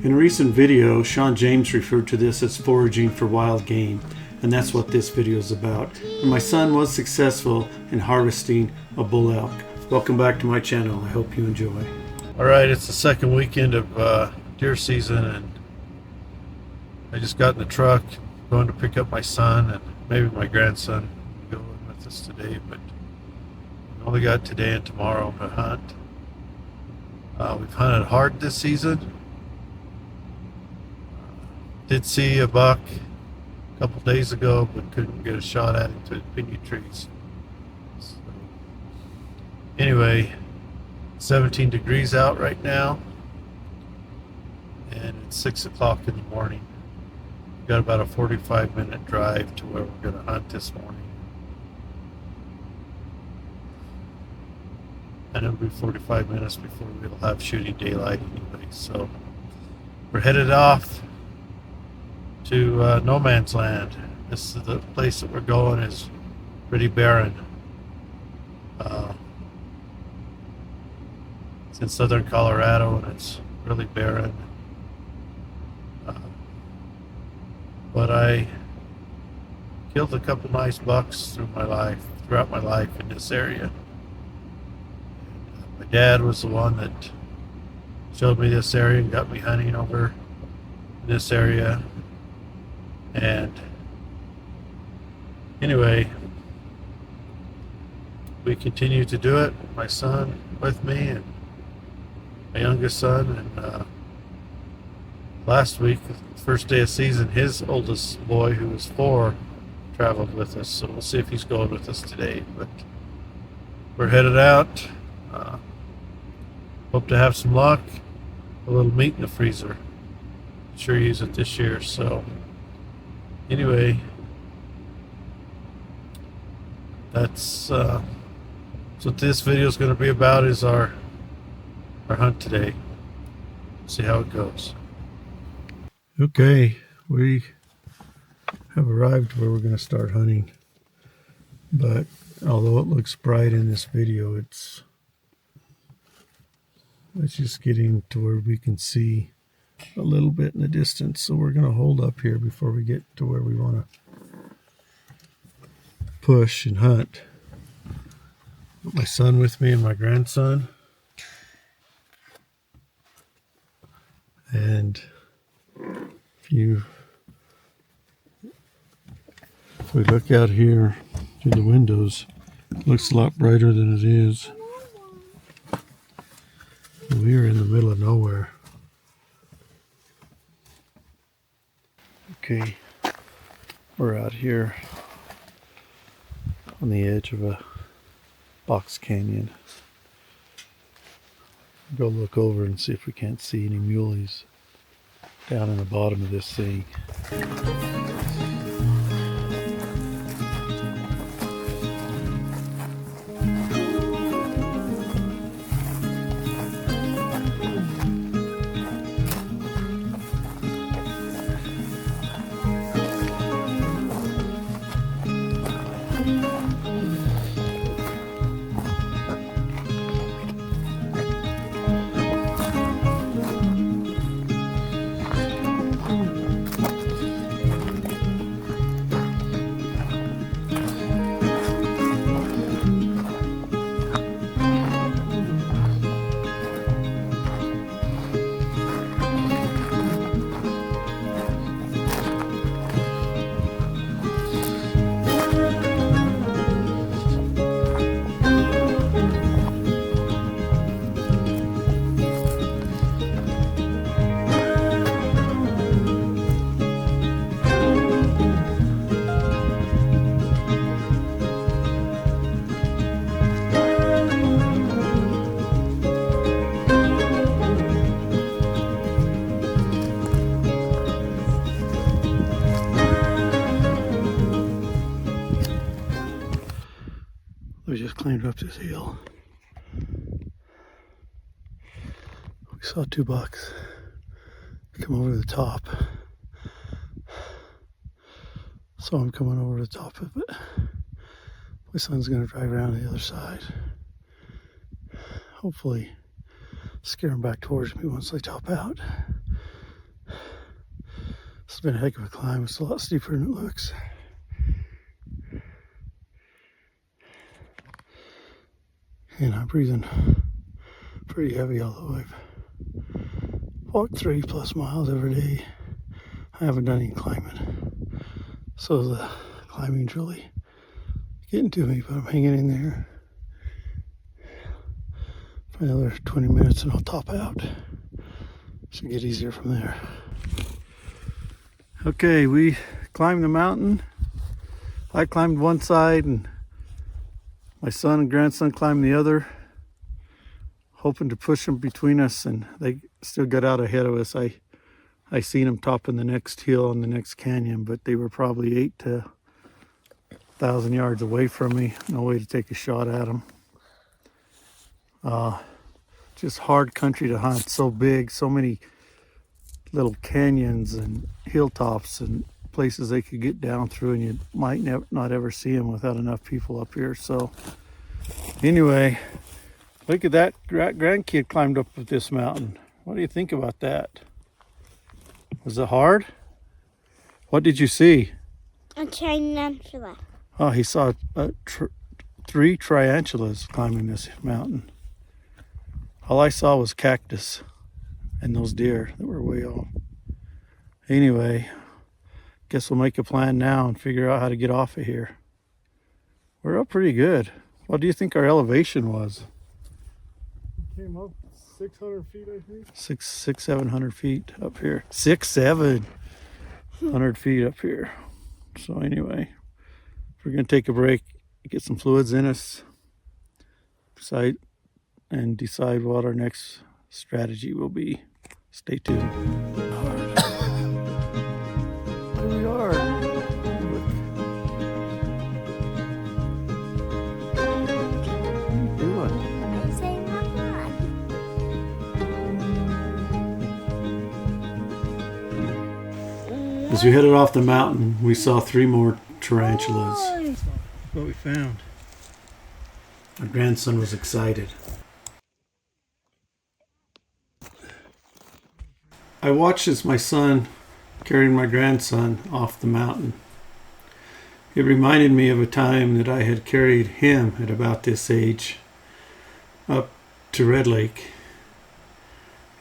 In a recent video, Sean James referred to this as foraging for wild game, and that's what this video is about. And my son was successful in harvesting a bull elk. Welcome back to my channel. I hope you enjoy. Alright, it's the second weekend of deer season, and I just got in the truck going to pick up my son and maybe my grandson going with us today, but we only got today and tomorrow to hunt. We've hunted hard this season. Did see a buck a couple days ago, but couldn't get a shot at him through the pinyon trees. So, anyway, 17 degrees out right now, and it's 6 o'clock in the morning. We've got about a 45-minute drive to where we're going to hunt this morning. And it'll be 45 minutes before we'll have shooting daylight anyway. So we're headed off to no man's land. This is the place that we're going is pretty barren. It's in southern Colorado and it's really barren. But I killed a couple nice bucks throughout my life in this area. My dad was the one that showed me this area and got me hunting over this area. And anyway, we continue to do it. My son with me and my youngest son. And last week, the first day of season, his oldest boy, who was 4, traveled with us. So we'll see if he's going with us today. But we're headed out. Hope to have some luck. A little meat in the freezer. Sure use it this year. So anyway, that's what this video is going to be about, is our hunt today. See how it goes. Okay, we have arrived where we're going to start hunting, but although it looks bright in this video, it's just getting to where we can see a little bit in the distance, so we're going to hold up here before we get to where we want to push and hunt. Got my son with me and my grandson, and if we look out here through the windows, it looks a lot brighter than it is. We are in the middle of nowhere. Okay, we're out here on the edge of a box canyon. Go look over and see if we can't see any muleys down in the bottom of this thing. We just climbed up this hill. We saw 2 bucks come over the top. Saw him coming over the top of it. My son's gonna drive around to the other side. Hopefully scare him back towards me once they top out. It's been a heck of a climb. It's a lot steeper than it looks. And I'm breathing pretty heavy, although I've walked 3+ miles every day. I haven't done any climbing. So the climbing's really getting to me, but I'm hanging in there for another 20 minutes and I'll top out. Should get easier from there. Okay, we climbed the mountain. I climbed one side and my son and grandson climbed the other, hoping to push them between us, and they still got out ahead of us. I seen them topping the next hill on the next canyon, but they were probably 8 to 1,000 yards away from me. No way to take a shot at them. Just hard country to hunt. So big, so many little canyons and hilltops and places they could get down through, and you might not ever see them without enough people up here. So anyway, look at that grandkid climbed up this mountain. What do you think about that? Was it hard? What did you see? A tarantula. Oh, he saw 3 tarantulas climbing this mountain. All I saw was cactus and those deer that were way off. Anyway, guess we'll make a plan now and figure out how to get off of here. We're up pretty good. What do you think our elevation was? We came up 600 feet, I think. 700 feet up here. 700 feet up here. So anyway, we're gonna take a break, get some fluids in us, decide what our next strategy will be. Stay tuned. Here we are. Look. What are you doing? I'm saying my flag. As we headed off the mountain, we saw 3 more tarantulas. That's what we found. My grandson was excited. I watched as my son carried my grandson off the mountain. It reminded me of a time that I had carried him at about this age up to Red Lake.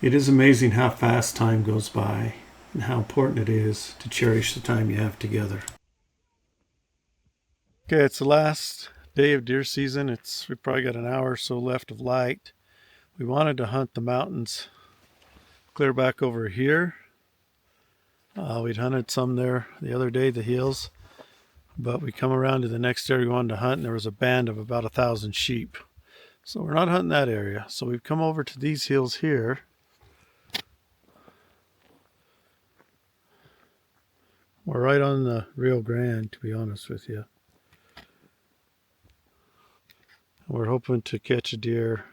It is amazing how fast time goes by and how important it is to cherish the time you have together. Okay, it's the last day of deer season. We probably got an hour or so left of light. We wanted to hunt the mountains clear back over here. We'd hunted some there the other day, the hills, but we come around to the next area we wanted to hunt, and there was a band of about 1,000 sheep. So we're not hunting that area. So we've come over to these hills here. We're right on the Rio Grande, to be honest with you. We're hoping to catch a deer,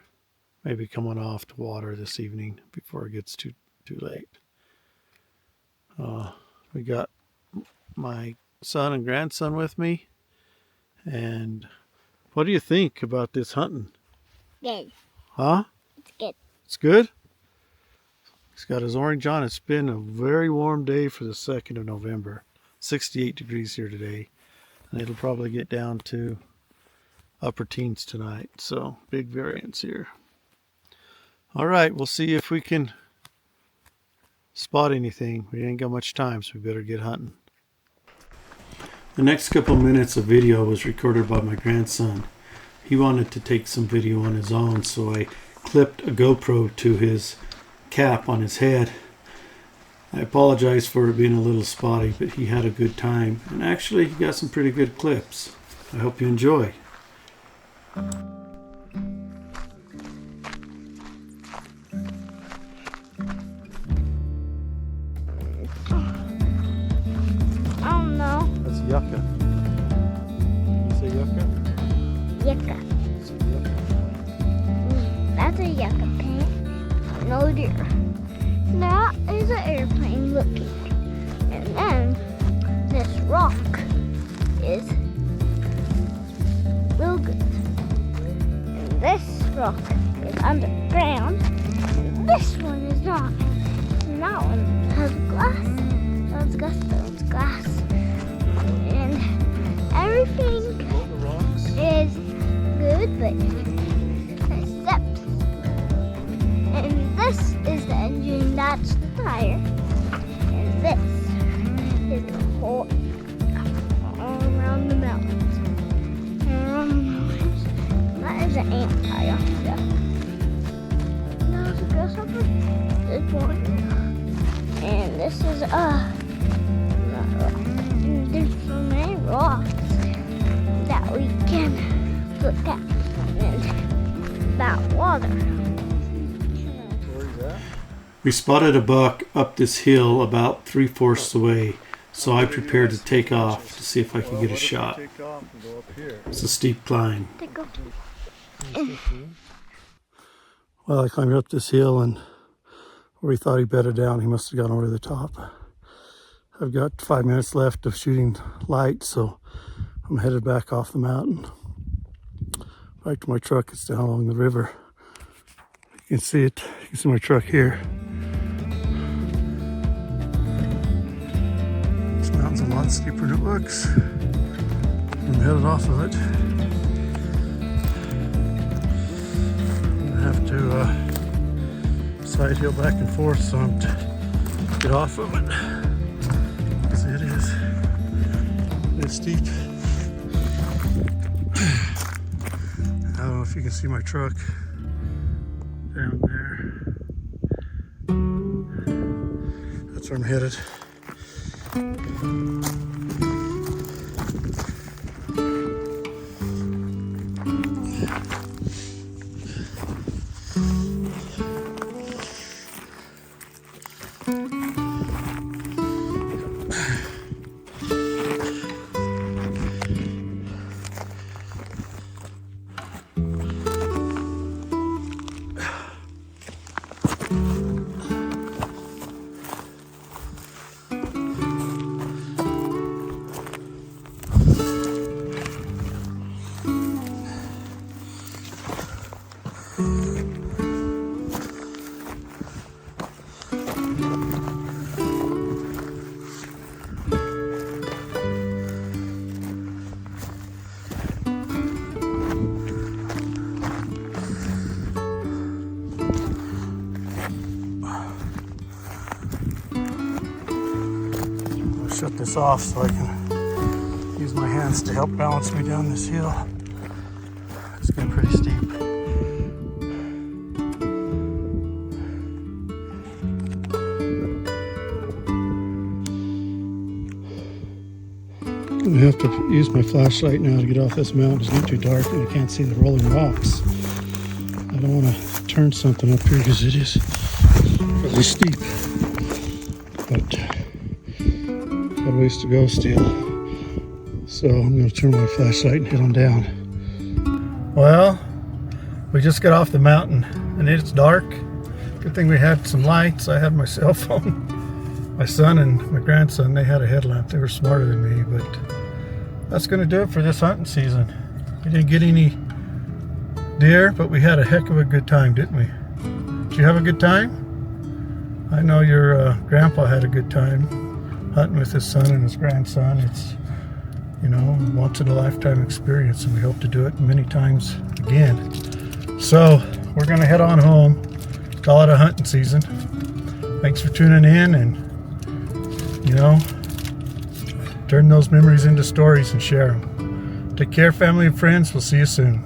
maybe coming off to water this evening before it gets too late. We got my son and grandson with me. And what do you think about this hunting? Good. Huh? It's good. It's good? He's got his orange on. It's been a very warm day for the 2nd of November. 68 degrees here today. And it'll probably get down to upper teens tonight. So big variance here. All right, we'll see if we can spot anything. We ain't got much time, so we better get hunting. The next couple minutes of video was recorded by my grandson. He wanted to take some video on his own, so I clipped a GoPro to his cap on his head. I apologize for it being a little spotty, but he had a good time. And actually, he got some pretty good clips. I hope you enjoy. That's yucca. You say yucca? Yucca. It's a yucca. That's a yucca plant. No deer. That is an airplane looking. And then this rock is real good. And this rock is underground. And this one is not. And that one has glass. That's got it steps. And this is the engine, that's the tire. And this is the whole all around the mountains. Around the mountains. That is an ant tire. Yeah. Now it's a grasshopper. This one. And this is there's so many rocks that we can look at and that water. Where's that? We spotted a buck up this hill about 3/4 away, so I prepared to take off to see if I could get a shot. Take off and go up here. It's a steep climb. Take off. Well, I climbed up this hill, and where we thought he bedded down, he must have gone over the top. I've got 5 minutes left of shooting light, so I'm headed back off the mountain. Back to my truck. It's down along the river. You can see it. You can see my truck here. This mountain's a lot steeper than it looks. I'm headed off of it. I have to side hill back and forth, so I'm to get off of it. Because it is steep. I don't know if you can see my truck down there. That's where I'm headed. Shut this off so I can use my hands to help balance me down this hill. It's getting pretty steep. I'm gonna have to use my flashlight now to get off this mountain. It's not too dark and I can't see the rolling rocks. I don't want to turn something up here because it is really steep. But got a ways to go still. So I'm going to turn my flashlight and head on down. Well, we just got off the mountain and it's dark. Good thing we had some lights. I had my cell phone. My son and my grandson, they had a headlamp. They were smarter than me, but that's going to do it for this hunting season. We didn't get any deer, but we had a heck of a good time, didn't we? Did you have a good time? I know your grandpa had a good time hunting with his son and his grandson. It's, you know, once in a lifetime experience, and we hope to do it many times again. So we're gonna head on home, call it a hunting season. Thanks for tuning in, and you know, turn those memories into stories and share them. Take care, family and friends. We'll see you soon.